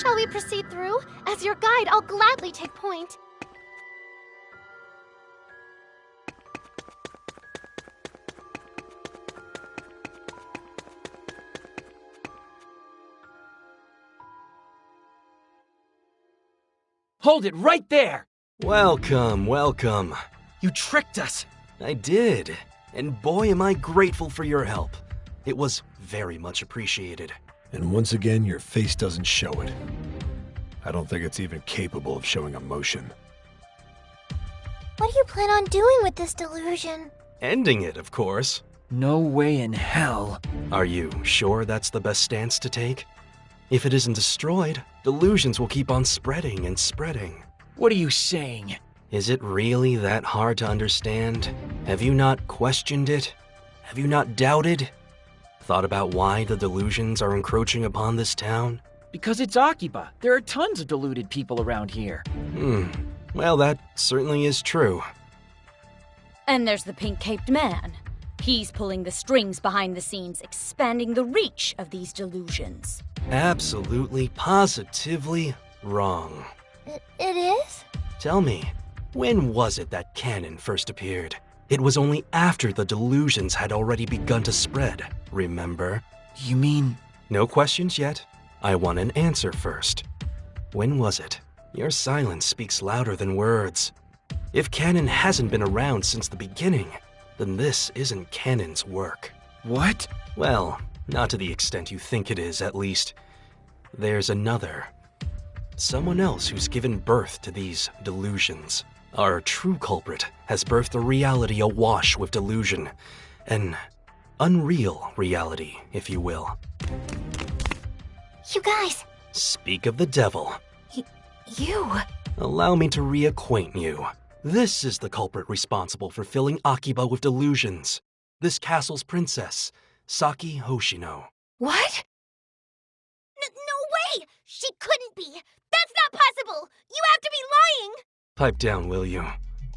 Shall we proceed through? As your guide, I'll gladly take point. Hold it right there! Welcome, welcome. You tricked us! I did, and boy am I grateful for your help. It was very much appreciated. And once again, your face doesn't show it. I don't think it's even capable of showing emotion. What do you plan on doing with this delusion? Ending it, of course. No way in hell. Are you sure that's the best stance to take? If it isn't destroyed, delusions will keep on spreading and spreading. What are you saying? Is it really that hard to understand? Have you not questioned it? Have you not doubted? Thought about why the delusions are encroaching upon this town? Because it's Akiba. There are tons of deluded people around here. Well, that certainly is true. And there's the pink-caped man. He's pulling the strings behind the scenes, expanding the reach of these delusions. Absolutely, positively wrong. It is? Tell me, when was it that canon first appeared? It was only after the delusions had already begun to spread, remember? You mean... No questions yet. I want an answer first. When was it? Your silence speaks louder than words. If canon hasn't been around since the beginning, then this isn't canon's work. What? Well, not to the extent you think it is, at least. There's another. Someone else who's given birth to these delusions. Our true culprit has birthed a reality awash with delusion. An unreal reality, if you will. You guys! Speak of the devil. You! Allow me to reacquaint you. This is the culprit responsible for filling Akiba with delusions. This castle's princess, Saki Hoshino. What? No way! She couldn't be! That's not possible! You have to be lying! Pipe down, will you?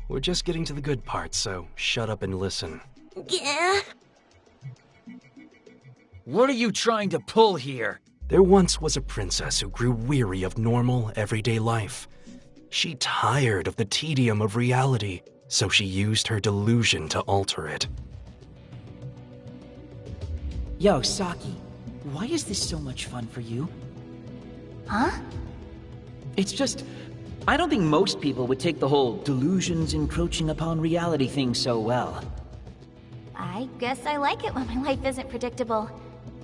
We're just getting to the good part, so shut up and listen. Yeah. What are you trying to pull here? There once was a princess who grew weary of normal, everyday life. She tired of the tedium of reality, so she used her delusion to alter it. Yo, Saki, why is this so much fun for you? Huh? It's just... I don't think most people would take the whole delusions encroaching upon reality thing so well. I guess I like it when my life isn't predictable.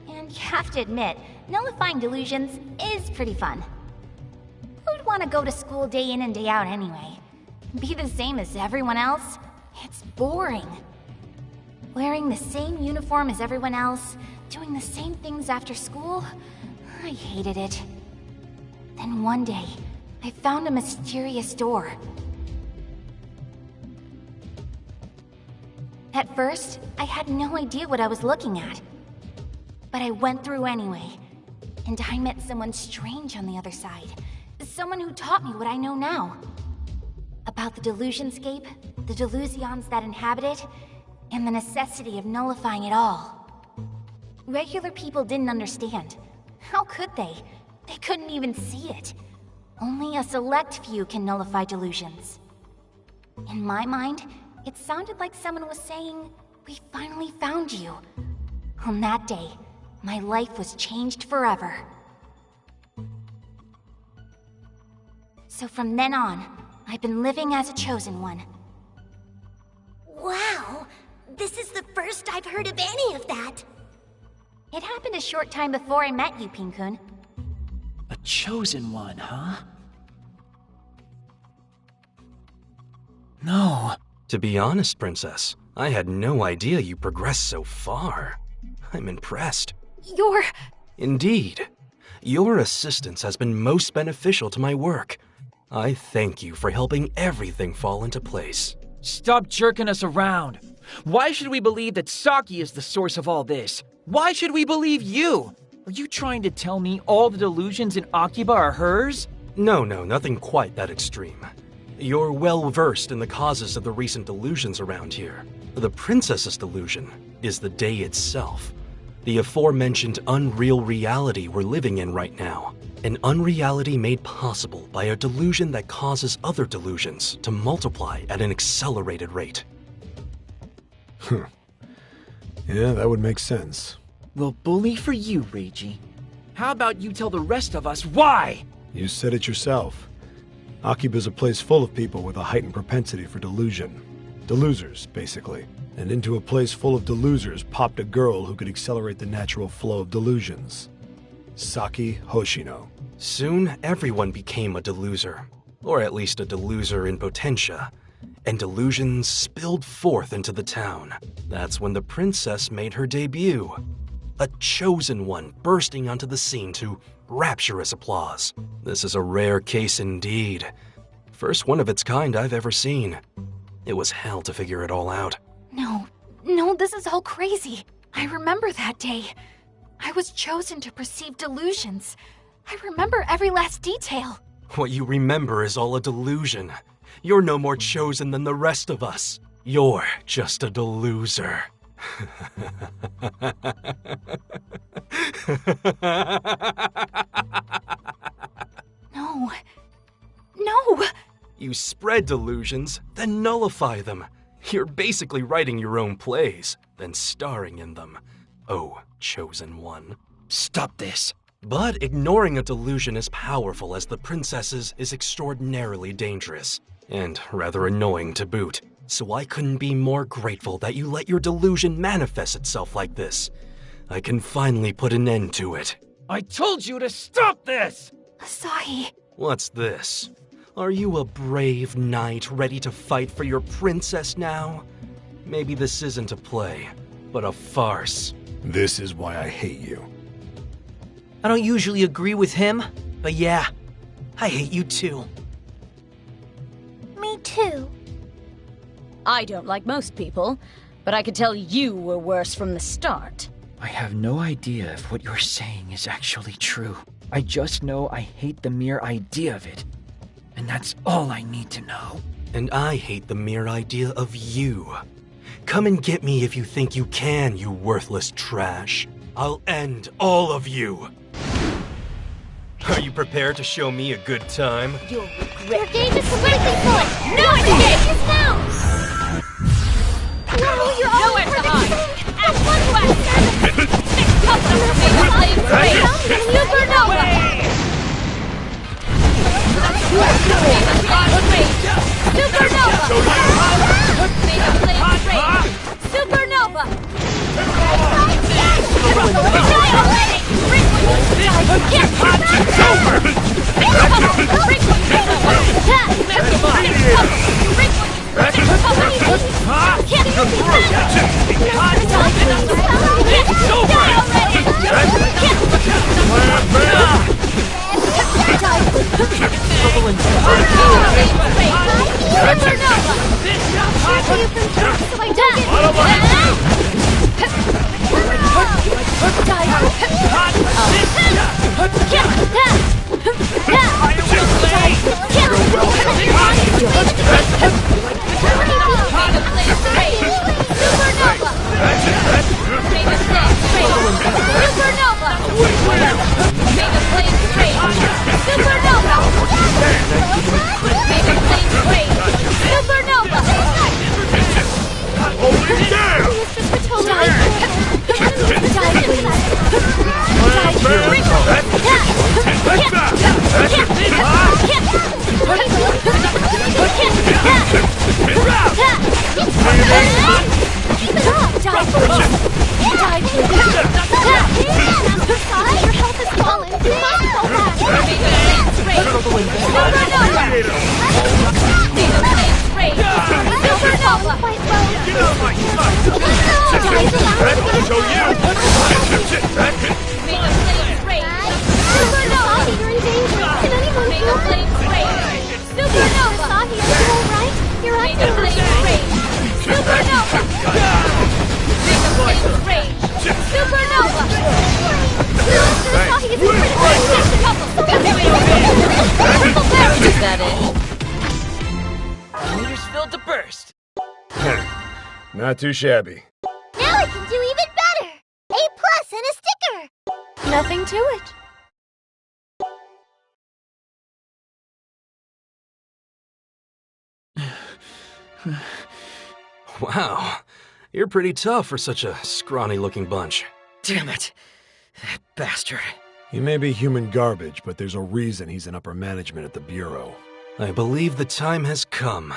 And you have to admit, nullifying delusions is pretty fun. Who'd want to go to school day in and day out anyway? Be the same as everyone else? It's boring. Wearing the same uniform as everyone else, doing the same things after school? I hated it. Then one day, I found a mysterious door. At first, I had no idea what I was looking at. But I went through anyway, and I met someone strange on the other side. Someone who taught me what I know now. About the delusionscape, the delusions that inhabit it, and the necessity of nullifying it all. Regular people didn't understand. How could they? They couldn't even see it. Only a select few can nullify delusions. In my mind, it sounded like someone was saying, "We finally found you." On that day, my life was changed forever. So from then on, I've been living as a chosen one. Wow! This is the first I've heard of any of that! It happened a short time before I met you, Pin-kun. A chosen one, huh? No. To be honest, Princess, I had no idea you progressed so far. I'm impressed. You're... Indeed. Your assistance has been most beneficial to my work. I thank you for helping everything fall into place. Stop jerking us around. Why should we believe that Saki is the source of all this? Why should we believe you? Are you trying to tell me all the delusions in Akiba are hers? No, nothing quite that extreme. You're well-versed in the causes of the recent delusions around here. The princess's delusion is the day itself. The aforementioned unreal reality we're living in right now. An unreality made possible by a delusion that causes other delusions to multiply at an accelerated rate. Yeah, that would make sense. Well, bully for you, Reiji. How about you tell the rest of us why? You said it yourself. AKIBA's a place full of people with a heightened propensity for delusion. Delosers, basically. And into a place full of delosers popped a girl who could accelerate the natural flow of delusions. Saki Hoshino. Soon, everyone became a deluser, or at least a deluser in potentia, and delusions spilled forth into the town. That's when the princess made her debut. A chosen one bursting onto the scene to rapturous applause. This is a rare case indeed. First one of its kind I've ever seen. It was hell to figure it all out. No, this is all crazy. I remember that day. I was chosen to perceive delusions. I remember every last detail. What you remember is all a delusion. You're no more chosen than the rest of us. You're just a deluser. No. You spread delusions, then nullify them. You're basically writing your own plays, then starring in them. Oh, chosen one. Stop this. But ignoring a delusion as powerful as the princess's is extraordinarily dangerous, and rather annoying to boot. So I couldn't be more grateful that you let your delusion manifest itself like this. I can finally put an end to it. I told you to stop this! Asahi. What's this? Are you a brave knight ready to fight for your princess now? Maybe this isn't a play, but a farce. This is why I hate you. I don't usually agree with him, but yeah, I hate you too. Me too. I don't like most people, but I could tell you were worse from the start. I have no idea if what you're saying is actually true. I just know I hate the mere idea of it. And that's all I need to know. And I hate the mere idea of you. Come and get me if you think you can, you worthless trash. I'll end all of you. Are you prepared to show me a good time? You'll regret. Your game is completely full. No escape now. Whoa, you're Nowhere to hide. At one way. Supernova! Supernova! Is that it? Meters filled to burst. Not too shabby. Now I can do even better. A+ Nothing to it. Wow, you're pretty tough for such a scrawny-looking bunch. Damn it. That bastard. He may be human garbage, but there's a reason he's in upper management at the Bureau. I believe the time has come.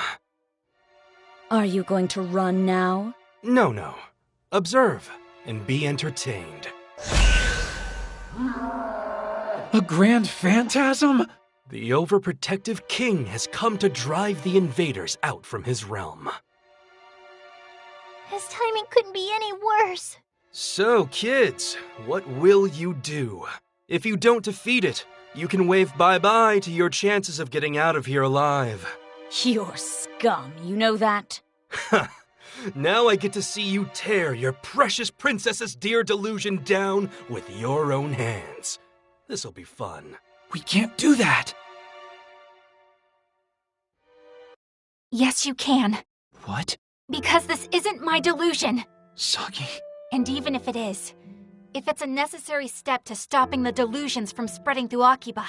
Are you going to run now? No. Observe and be entertained. A grand phantasm? The overprotective king has come to drive the invaders out from his realm. His timing couldn't be any worse. So, kids, what will you do? If you don't defeat it, you can wave bye-bye to your chances of getting out of here alive. You're scum, you know that? Now I get to see you tear your precious princess's dear delusion down with your own hands. This'll be fun. We can't do that. Yes, you can. What? Because this isn't my delusion. Saki. And even if it is, if it's a necessary step to stopping the delusions from spreading through Akiba,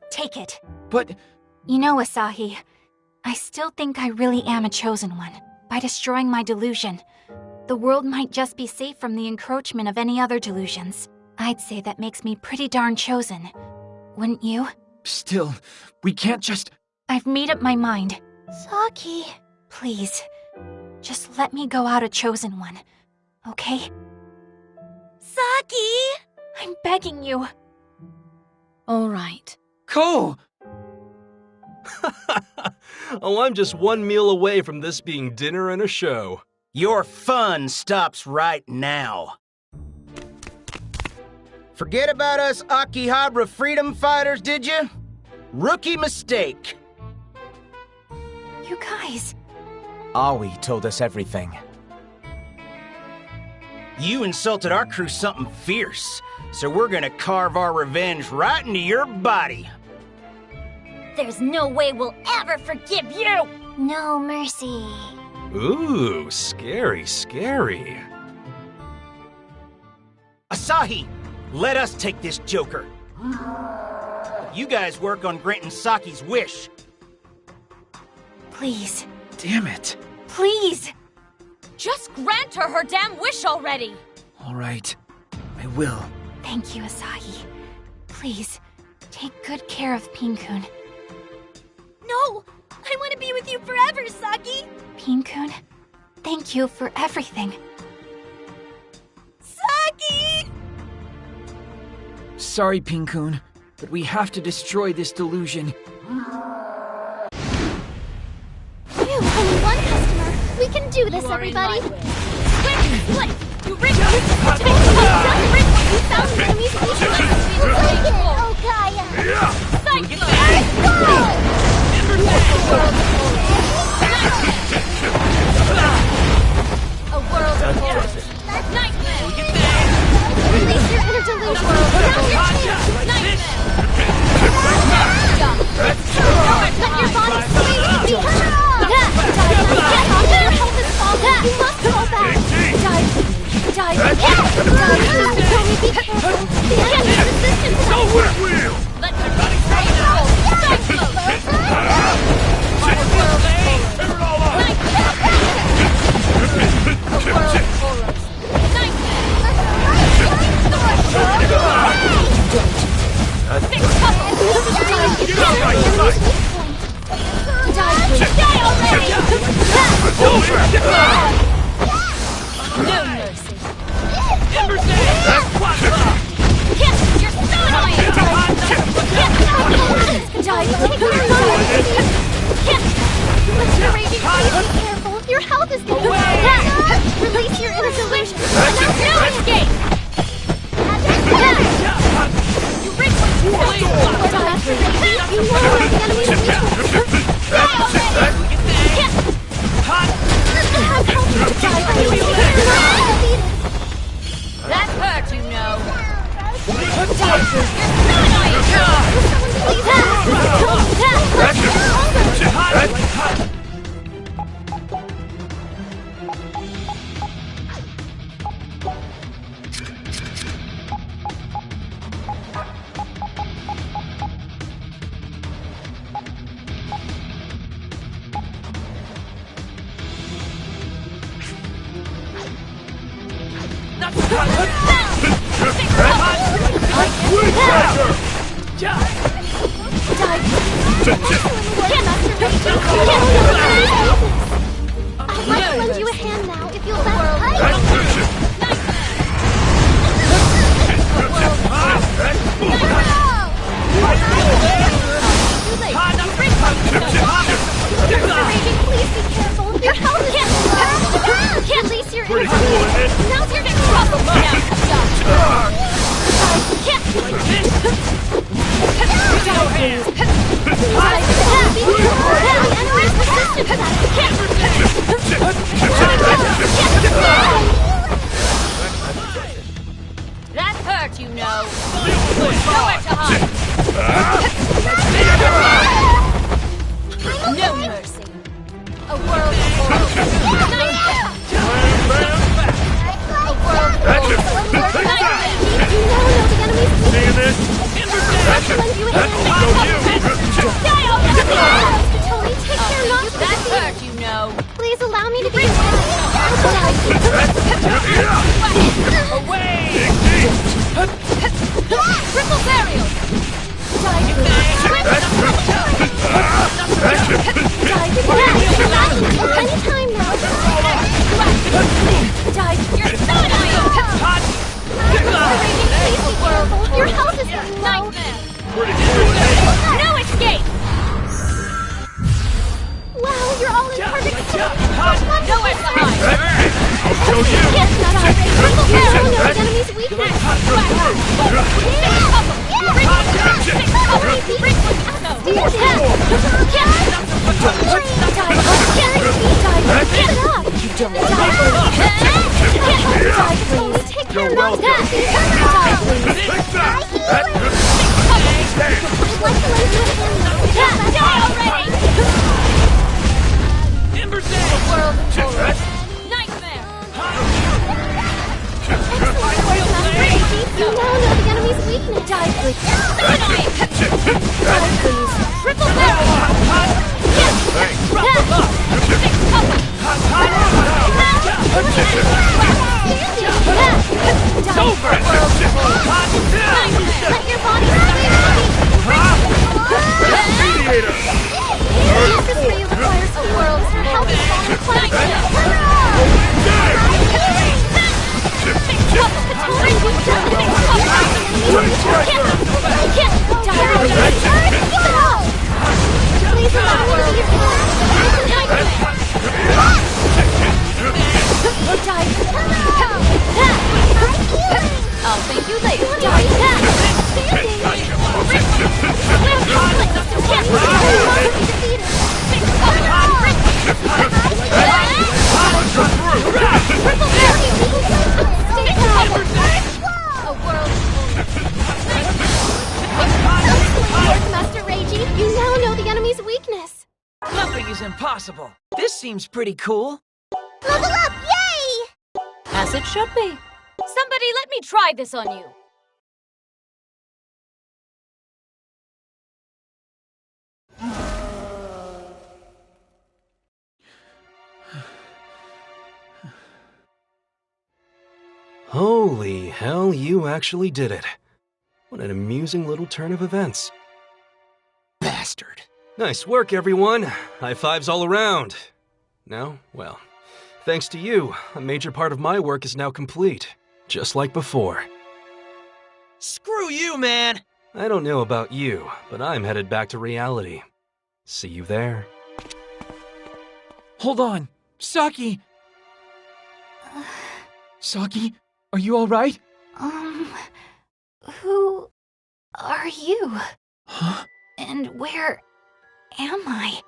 take it. But... You know, Asahi, I still think I really am a chosen one. By destroying my delusion, the world might just be safe from the encroachment of any other delusions. I'd say that makes me pretty darn chosen. Wouldn't you? Still, we can't just... I've made up my mind. Saki. Please, just let me go out a chosen one, okay? Saki! I'm begging you. All right. Ko! Oh, I'm just one meal away from this being dinner and a show. Your fun stops right now. Forget about us Akihabara freedom fighters, did you? Rookie mistake. You guys... Aoi told us everything. You insulted our crew something fierce, so we're gonna carve our revenge right into your body. There's no way we'll ever forgive you! No mercy. Ooh, scary, scary. Asahi, let us take this joker. You guys work on granting Saki's wish. Please. Damn it. Please! Just grant her damn wish already! All right. I will. Thank you, Asahi. Please, take good care of Pin-kun. No! I want to be with you forever, Saki! Pin-kun, thank you for everything. Saki! Sorry, Pin-kun, but we have to destroy this delusion. Phew, only one customer. We can do this, everybody. Split! You rigged You found the music we should listen to. Take it! Oh, Gaia! Let's go! A world of horrors. Nightmare! Release your inner delusion. Now's your chance. Nightmare! Let your body sway with you. Turn it off! Your health is falling. You must fall back. Dive. Tony, be careful. The enemy's resistance. Let your body stay now! Cyclone! A world of horrors. Nightmare! A world of horrors. Nightmare! Fix couple! Die already! No mercy! Yes, you're so annoying! Let your raging fire be careful. Your health is going to release your inner delusion. No escape! You rigged what you want! You know where the enemy's weak. Die already! Have help me to die already. That hurt, you know! You're so annoying! I'd like to lend you a hand now if you'll let Please be careful. Your health is can't release your Pretty cool, isn't it? Now's your trouble. That hurt, you know. Nowhere to hide. No mercy. A world of horror. A world of Seeing this? That hurt, you know. Please allow me to be Away! Triple burial! Anytime now. You're so annoying! Your health is Nightmare! Pretty cool, isn't it? No escape! Wow, you're all in perfect Nowhere to hide! I'll show you! Yes, not already. Triple barrel, no enemy's weakness. You're welcome. Ember's Day! A world of horror! Nightmare! You now know the enemy's weakness. Die, please. Triple barrel! It's over! Let your body Mediator! This ray requires a world. Her health is falling Please allow me to I'll thank you later. Master Reiji, you now know the enemy's weakness. Nothing is impossible. This seems pretty cool. Level up, yay! As it should be. Somebody let me try this on you. Holy hell, you actually did it. What an amusing little turn of events. Bastard. Nice work, everyone. High fives all around. Now, well, thanks to you, a major part of my work is now complete. Just like before. Screw you, man! I don't know about you, but I'm headed back to reality. See you there. Hold on. Saki! Saki, are you alright? Who are you? Huh? And where am I?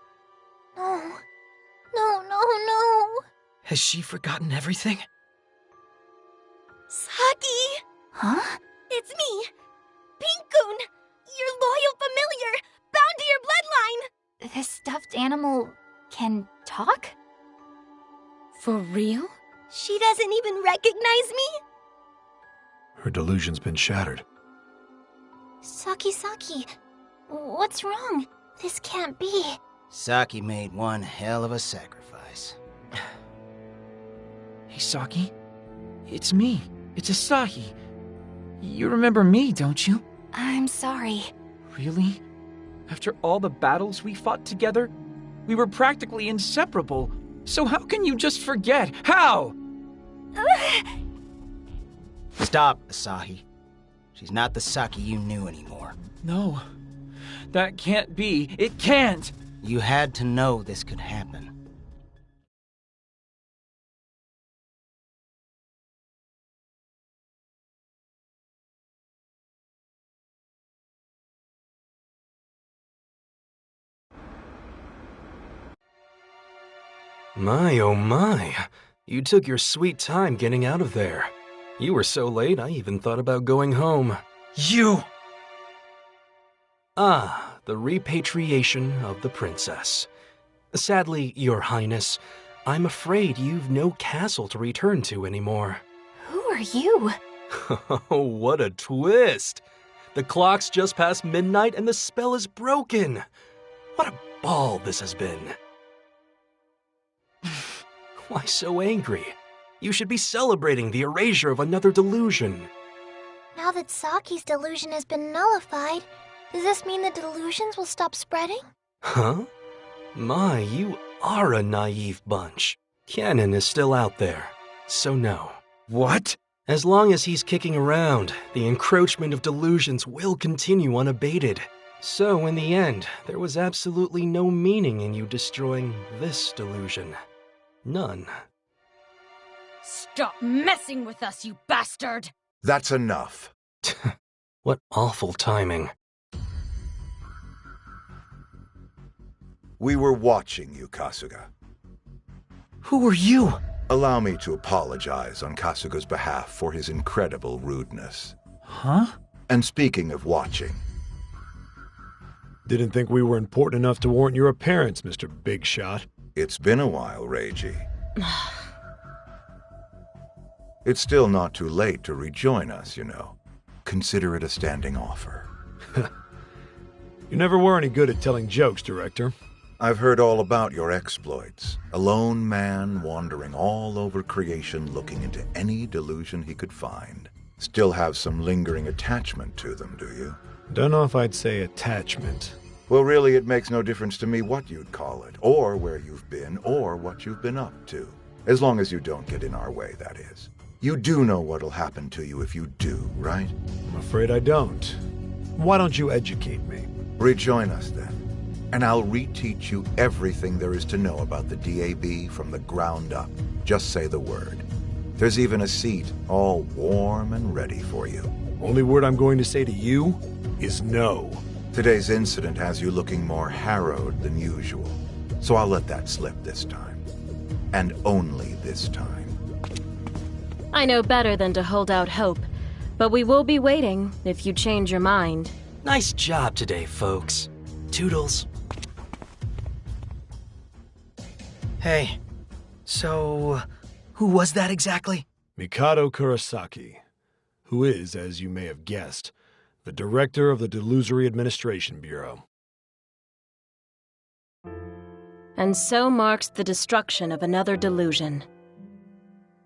No. Has she forgotten everything? Saki! Huh? It's me, Pink-kun, your loyal familiar, bound to your bloodline! This stuffed animal can talk? For real? She doesn't even recognize me? Her delusion's been shattered. Saki, what's wrong? This can't be. Saki made one hell of a sacrifice. Hey, Saki. It's me, It's Asahi. You remember me, don't you? I'm sorry. Really? After all the battles we fought together? We were practically inseparable. So how can you just forget? How? Stop, Asahi. She's not the Saki you knew anymore. No. That can't be. It can't! You had to know this could happen. My, oh my. You took your sweet time getting out of there. You were so late, I even thought about going home. You! Ah, the repatriation of the princess. Sadly, Your Highness, I'm afraid you've no castle to return to anymore. Who are you? Oh, what a twist! The clock's just past midnight and the spell is broken. What a ball this has been. Why so angry? You should be celebrating the erasure of another delusion. Now that Saki's delusion has been nullified, does this mean the delusions will stop spreading? Huh? My, you are a naive bunch. Cannon is still out there, so no. What? As long as he's kicking around, the encroachment of delusions will continue unabated. So in the end, there was absolutely no meaning in you destroying this delusion. None. Stop messing with us, you bastard! That's enough. What awful timing. We were watching you, Kasuga. Who are you? Allow me to apologize on Kasuga's behalf for his incredible rudeness. Huh? And speaking of watching, Didn't think we were important enough to warrant your appearance, Mr. Big Shot. it's been a while, Reiji. It's still not too late to rejoin us, you know. Consider it a standing offer. You never were any good at telling jokes, Director. I've heard all about your exploits. A lone man wandering all over creation looking into any delusion he could find. Still have some lingering attachment to them, do you? Don't know if I'd say attachment. Well, really, it makes no difference to me what you'd call it, or where you've been, or what you've been up to. As long as you don't get in our way, that is. You do know what'll happen to you if you do, right? I'm afraid I don't. Why don't you educate me? Rejoin us then, and I'll reteach you everything there is to know about the DAB from the ground up. Just say the word. There's even a seat all warm and ready for you. Only word I'm going to say to you is no. Today's incident has you looking more harrowed than usual, so I'll let that slip this time. And only this time. I know better than to hold out hope, but we will be waiting if you change your mind. Nice job today, folks. Toodles. Hey, so who was that exactly? Mikado Kurosaki, who is, as you may have guessed, the director of the Delusory Administration Bureau. And so marks the destruction of another delusion.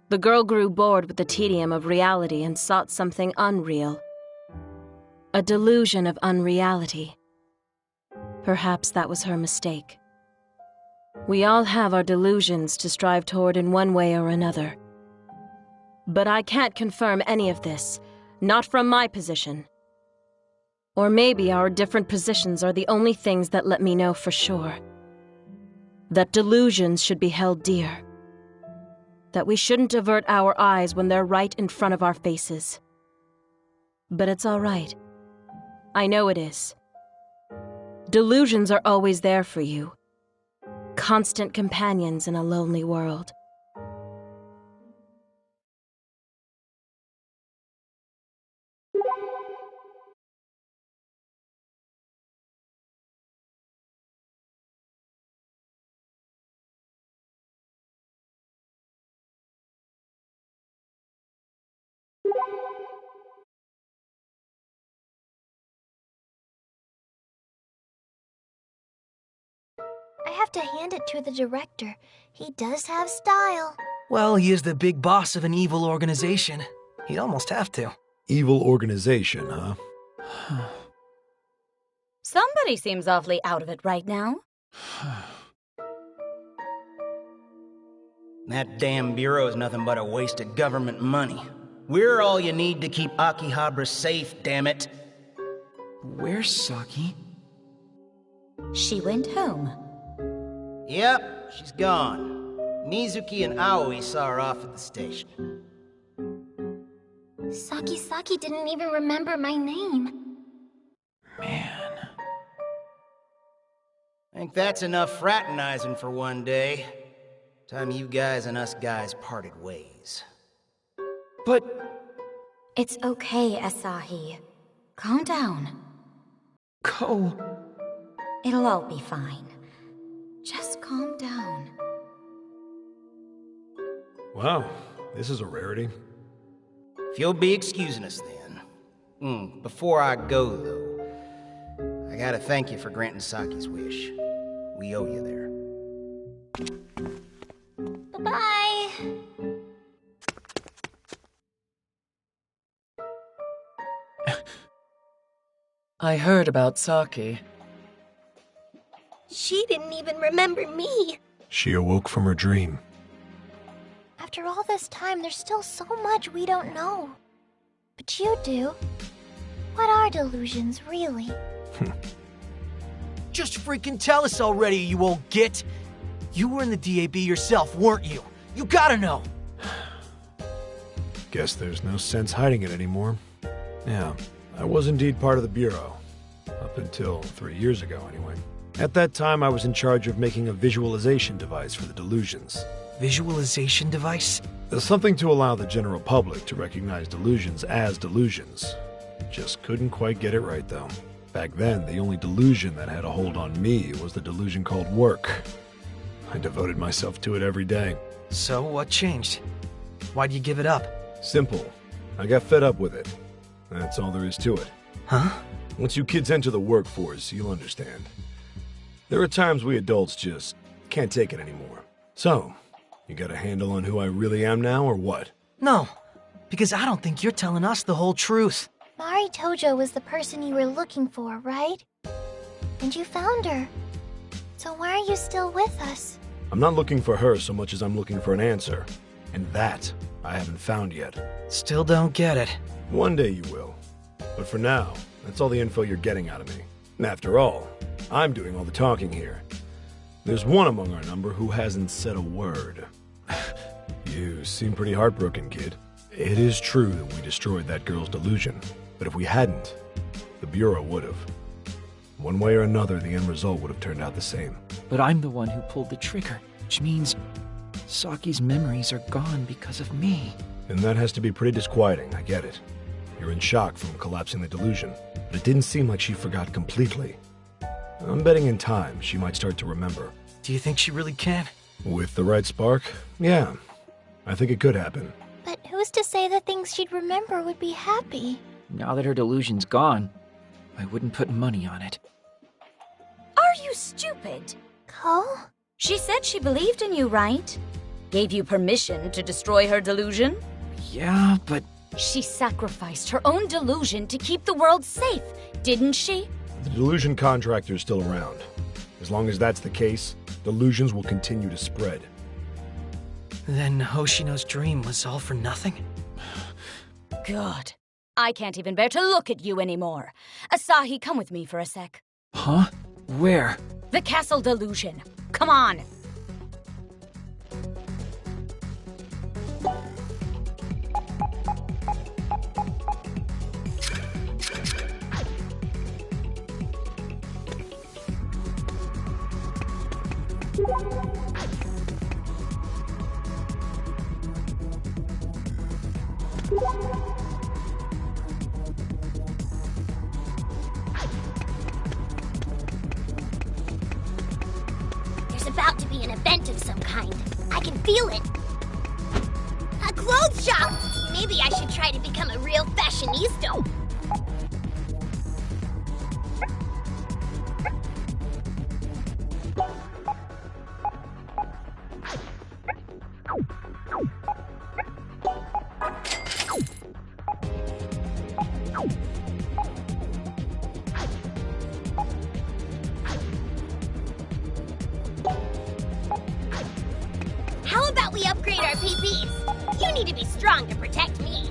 The girl grew bored with the tedium of reality and sought something unreal. A delusion of unreality. Perhaps that was her mistake. We all have our delusions to strive toward in one way or another. But I can't confirm any of this, not from my position. Or maybe our different positions are the only things that let me know for sure. That delusions should be held dear. That we shouldn't avert our eyes when they're right in front of our faces. But it's all right. I know it is. Delusions are always there for you. Constant companions in a lonely world. I have to hand it to the director. He does have style. Well, he is the big boss of an evil organization. You'd almost have to. Evil organization, huh? Somebody seems awfully out of it right now. That damn bureau is nothing but a waste of government money. We're all you need to keep AKIBA'S safe, damn it. Where's Saki? She went home. Yep, she's gone. Mizuki and Aoi saw her off at the station. Saki didn't even remember my name. Man. I think that's enough fraternizing for one day. Time you guys and us guys parted ways. But... It's okay, Asahi. Calm down. Ko... It'll all be fine. Just calm down. Wow, this is a rarity. If you'll be excusing us then. Before I go, though, I gotta thank you for granting Saki's wish. We owe you there. Bye-bye. I heard about Saki. She didn't even remember me. She awoke from her dream. After all this time, there's still so much we don't know. But you do. What are delusions, really? Just freaking tell us already, you old git! You were in the DAB yourself, weren't you? You gotta know! Guess there's no sense hiding it anymore. Yeah, I was indeed part of the Bureau. Up until 3 years ago, anyway. At that time, I was in charge of making a visualization device for the delusions. Visualization device? Something to allow the general public to recognize delusions as delusions. Just couldn't quite get it right, though. Back then, the only delusion that had a hold on me was the delusion called work. I devoted myself to it every day. So, what changed? Why'd you give it up? Simple. I got fed up with it. That's all there is to it. Huh? Once you kids enter the workforce, you'll understand. There are times we adults just can't take it anymore. So, you got a handle on who I really am now, or what? No, because I don't think you're telling us the whole truth. Mari Tojo was the person you were looking for, right? And you found her. So why are you still with us? I'm not looking for her so much as I'm looking for an answer. And that, I haven't found yet. Still don't get it. One day you will. But for now, that's all the info you're getting out of me. And after all, I'm doing all the talking here. There's one among our number who hasn't said a word. You seem pretty heartbroken, kid. It is true that we destroyed that girl's delusion, but if we hadn't, the Bureau would have. One way or another, the end result would have turned out the same. But I'm the one who pulled the trigger, which means Saki's memories are gone because of me. And that has to be pretty disquieting, I get it. You're in shock from collapsing the delusion, but it didn't seem like she forgot completely. I'm betting in time she might start to remember. Do you think she really can? With the right spark? Yeah. I think it could happen. But who's to say the things she'd remember would be happy? Now that her delusion's gone, I wouldn't put money on it. Are you stupid? Ko? She said she believed in you, right? Gave you permission to destroy her delusion? Yeah, but... She sacrificed her own delusion to keep the world safe, didn't she? The delusion contractor's still around. As long as that's the case, delusions will continue to spread. Then Hoshino's dream was all for nothing? God, I can't even bear to look at you anymore. Asahi, come with me for a sec. Huh? Where? The castle delusion. Come on. There's about to be an event of some kind. I can feel it. A clothes shop! Maybe I should try to become a real fashionista. upgrade our PPs. You need to be strong to protect me.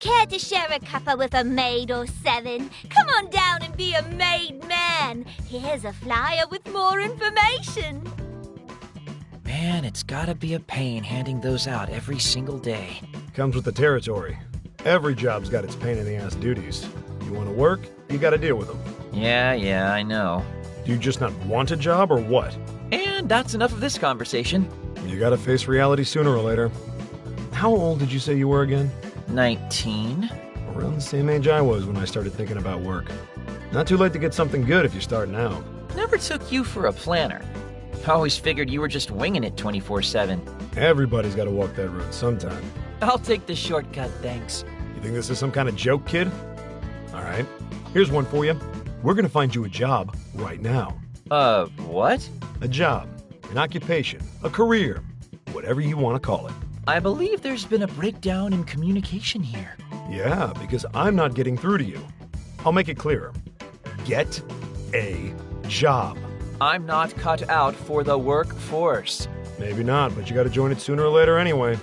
Care to share a cuppa with a maid or seven? Come on down and be a made man. Here's a flyer with more information. Man, it's gotta be a pain handing those out every single day. Comes with the territory. Every job's got its pain-in-the-ass duties. You want to work, you gotta deal with them. Yeah, I know. Do you just not want a job, or what? And that's enough of this conversation. You gotta face reality sooner or later. How old did you say you were again? 19. Around the same age I was when I started thinking about work. Not too late to get something good if you're starting out. Never took you for a planner. I always figured you were just winging it 24/7. Everybody's gotta walk that road sometime. I'll take the shortcut, thanks. You think this is some kind of joke, kid? Alright, here's one for you. We're gonna find you a job right now. What? A job, an occupation, a career, whatever you want to call it. I believe there's been a breakdown in communication here. Yeah, because I'm not getting through to you. I'll make it clearer. Get a job. I'm not cut out for the workforce. Maybe not, but you gotta join it sooner or later anyway.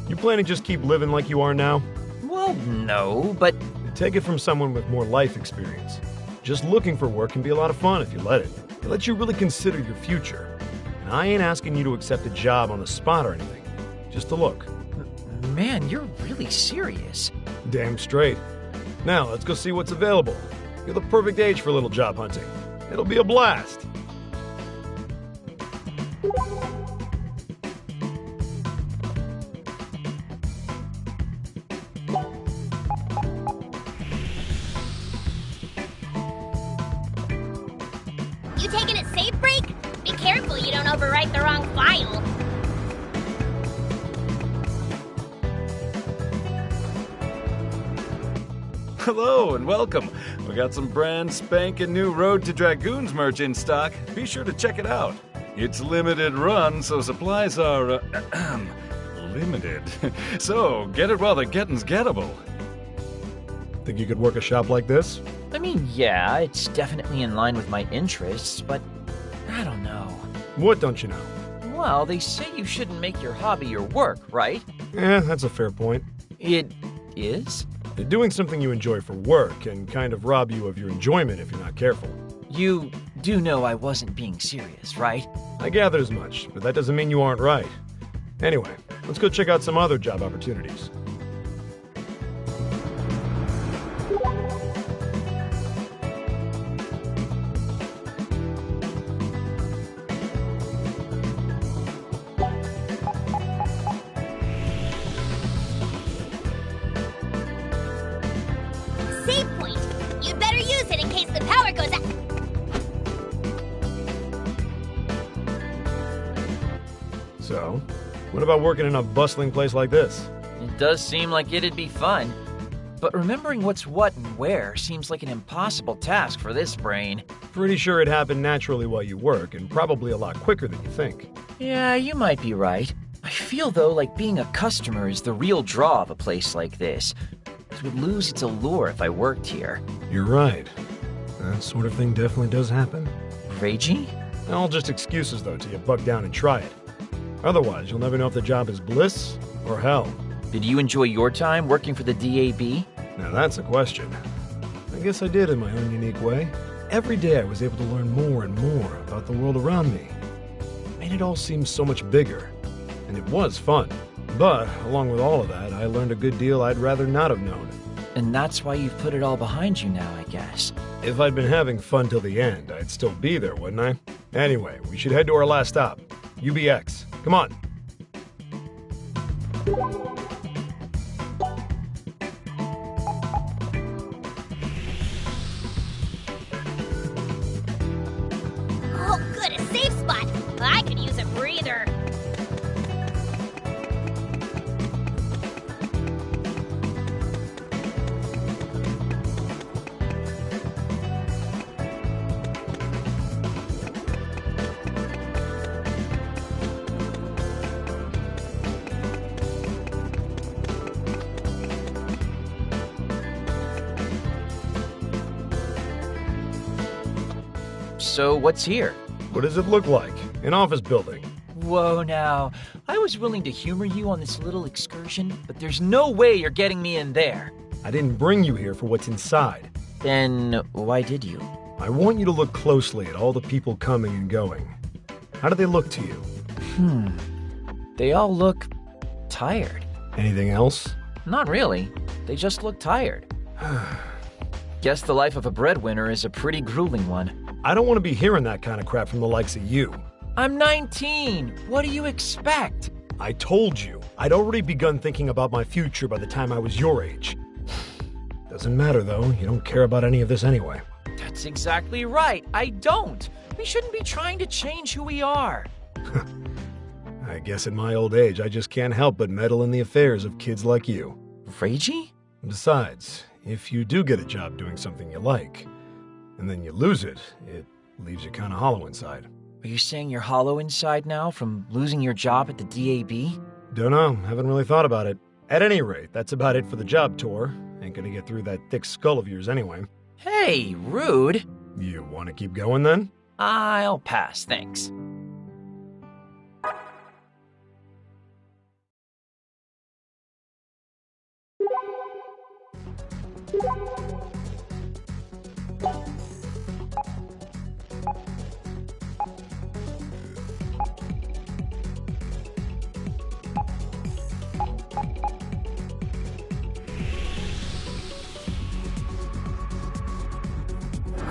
You plan to just keep living like you are now? Well, no, but... Take it from someone with more life experience. Just looking for work can be a lot of fun if you let it. It lets you really consider your future. And I ain't asking you to accept a job on the spot or anything. Just to look. Man, you're really serious. Damn straight. Now, let's go see what's available. You're the perfect age for a little job hunting. It'll be a blast. You taking a safe break? Be careful you don't overwrite the wrong file. Hello and welcome. We got some brand spanking new Road to Dragoons merch in stock. Be sure to check it out. It's limited run, so supplies are limited. So get it while the getting's gettable. Think you could work a shop like this? I mean, yeah, it's definitely in line with my interests, but I don't know. What don't you know? Well, they say you shouldn't make your hobby your work, right? Yeah, that's a fair point. It is? Doing something you enjoy for work can kind of rob you of your enjoyment if you're not careful. You do know I wasn't being serious, right? I gathered as much, but that doesn't mean you aren't right. Anyway, let's go check out some other job opportunities. Save point! You'd better use it in case the power goes out. So, what about working in a bustling place like this? It does seem like it'd be fun. But remembering what's what and where seems like an impossible task for this brain. Pretty sure it happened naturally while you work, and probably a lot quicker than you think. Yeah, you might be right. I feel, though, like being a customer is the real draw of a place like this. It would lose its allure if I worked here. You're right. That sort of thing definitely does happen. Ragey? All just excuses, though, till you buck down and try it. Otherwise, you'll never know if the job is bliss or hell. Did you enjoy your time working for the DAB? Now that's a question. I guess I did in my own unique way. Every day I was able to learn more and more about the world around me. It made it all seem so much bigger. And it was fun. But, along with all of that, I learned a good deal I'd rather not have known. And that's why you've put it all behind you now, I guess. If I'd been having fun till the end, I'd still be there, wouldn't I? Anyway, we should head to our last stop. UBX. Come on. Oh, good, a safe spot. I could use a breather. So what's here? What does it look like? An office building. Whoa now. I was willing to humor you on this little excursion, but there's no way you're getting me in there. I didn't bring you here for what's inside. Then why did you? I want you to look closely at all the people coming and going. How do they look to you? They all look tired. Anything else? Not really. They just look tired. Guess the life of a breadwinner is a pretty grueling one. I don't want to be hearing that kind of crap from the likes of you. I'm 19. What do you expect? I told you, I'd already begun thinking about my future by the time I was your age. Doesn't matter, though. You don't care about any of this anyway. That's exactly right. I don't. We shouldn't be trying to change who we are. I guess at my old age, I just can't help but meddle in the affairs of kids like you. Ragey? Besides, if you do get a job doing something you like, and then you lose it, it leaves you kind of hollow inside. Are you saying you're hollow inside now from losing your job at the DAB? Don't know. Haven't really thought about it. At any rate, that's about it for the job tour. Ain't gonna get through that thick skull of yours anyway. Hey, rude. You want to keep going then? I'll pass, thanks.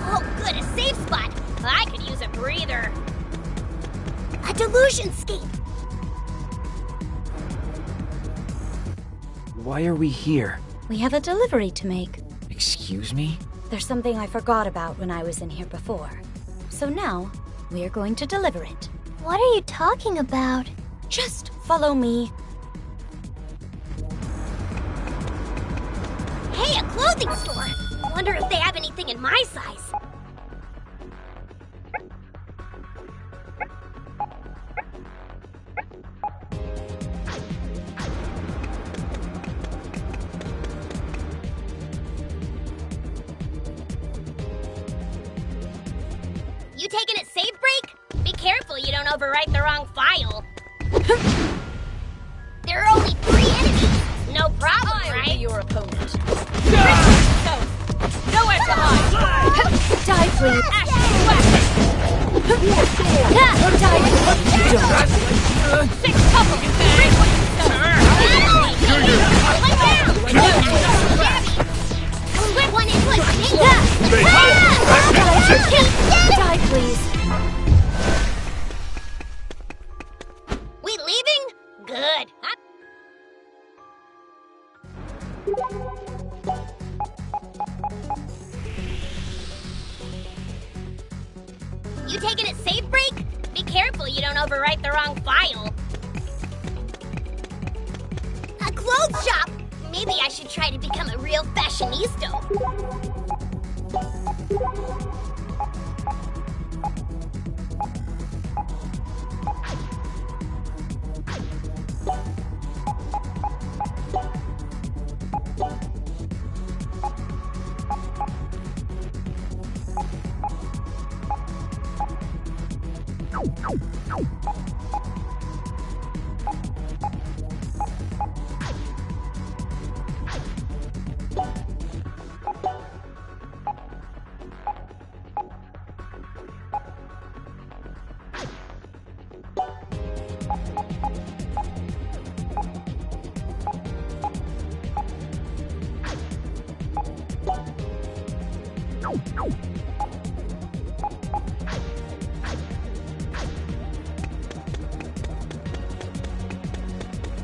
Oh, good, a safe spot. I could use a breather. A delusion scape. Why are we here? We have a delivery to make. Excuse me? There's something I forgot about when I was in here before. So now, we're going to deliver it. What are you talking about? Just follow me. Hey, a clothing store! Wonder if they have anything in my size. You taking a save break? Be careful you don't overwrite the wrong file. There are only 3 enemies. No problem, right? Your opponent. please. Six couple. One in foot. Die, please. We leaving? Good. You taking a safe break? Be careful you don't overwrite the wrong file. A clothes shop! Maybe I should try to become a real fashionista.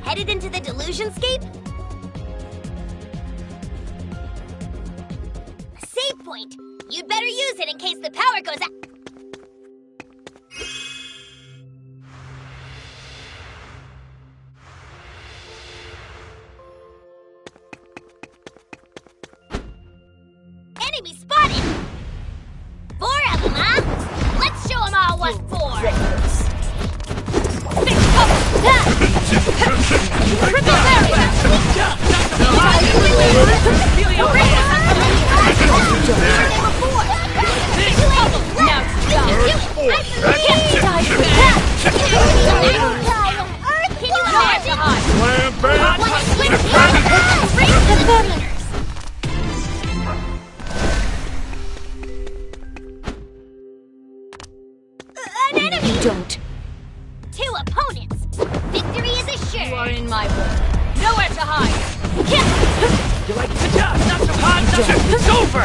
Headed into the Delusionscape? A save point! You'd better use it in case the power goes out. Enemy spotted! 4 of them, huh? Let's show them all what for! Six couple! An enemy! Don't. 2 opponents! Victory is assured! You are in my way. Nowhere to hide. You like the job? Not so hot. It's over.